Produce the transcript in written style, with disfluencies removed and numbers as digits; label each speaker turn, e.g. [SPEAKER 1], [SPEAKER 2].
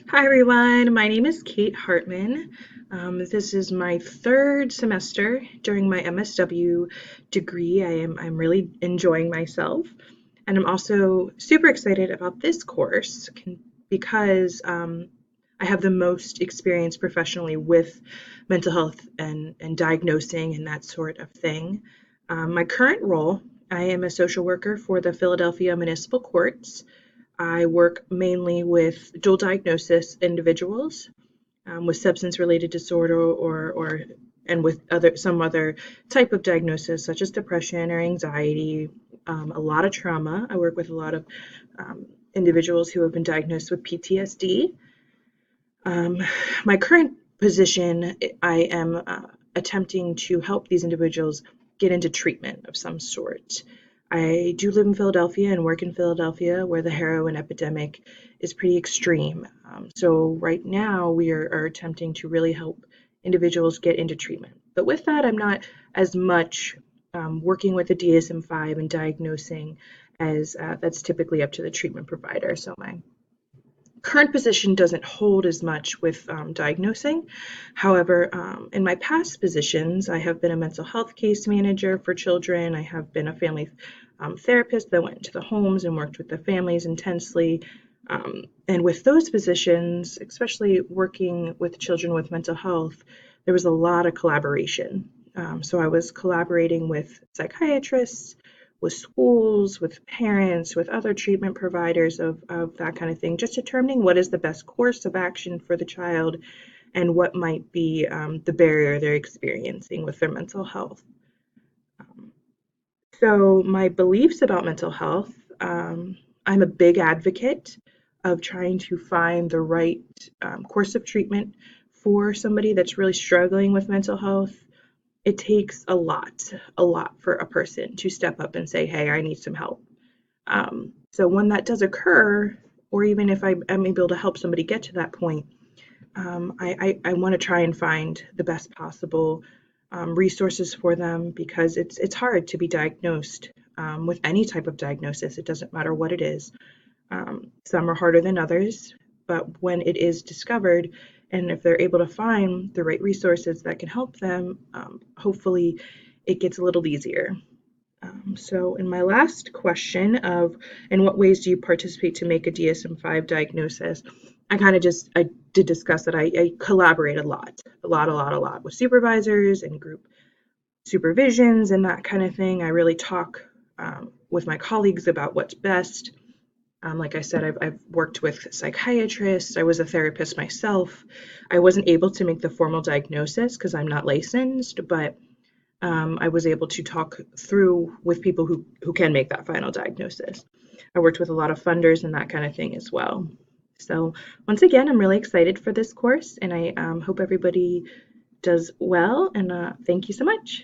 [SPEAKER 1] Hi everyone, my name is Kate Hartman. This is my third semester during my MSW degree. I'm really enjoying myself, and I'm also super excited about this course because I have the most experience professionally with mental health and diagnosing and that sort of thing. My current role, I am a social worker for the Philadelphia Municipal Courts. I work mainly with dual diagnosis individuals with substance related disorder or and with some other type of diagnosis such as depression or anxiety, a lot of trauma. I work with a lot of individuals who have been diagnosed with PTSD. Um, my current position, I am attempting to help these individuals get into treatment of some sort. I do live in Philadelphia and work in Philadelphia where the heroin epidemic is pretty extreme. So right now are attempting to really help individuals get into treatment. But with that, I'm not as much working with the DSM-5 and diagnosing as that's typically up to the treatment provider. So my current position doesn't hold as much with diagnosing. However, in my past positions, I have been a mental health case manager for children. I have been a family therapist that went into the homes and worked with the families intensely. And with those positions, especially working with children with mental health, there was a lot of collaboration. So I was collaborating with psychiatrists, with schools, with parents, with other treatment providers of that kind of thing, just determining what is the best course of action for the child and what might be the barrier they're experiencing with their mental health. Um, so, my beliefs about mental health, I'm a big advocate of trying to find the right course of treatment for somebody that's really struggling with mental health. It takes a lot for a person to step up and say, hey, I need some help. So when that does occur, or even if I'm able to help somebody get to that point, I want to try and find the best possible resources for them because it's hard to be diagnosed with any type of diagnosis. It doesn't matter what it is. Some are harder than others, but when it is discovered, and if they're able to find the right resources that can help them, hopefully it gets a little easier. So in my last question of in what ways do you participate to make a DSM-5 diagnosis, I did discuss that I collaborate a lot with supervisors and group supervisions and that kind of thing. I really talk with my colleagues about what's best. Like I said, I've worked with psychiatrists. I was a therapist myself. I wasn't able to make the formal diagnosis because I'm not licensed, but I was able to talk through with people who can make that final diagnosis. I worked with a lot of funders and that kind of thing as well. So once again, I'm really excited for this course, and I hope everybody does well. And thank you so much.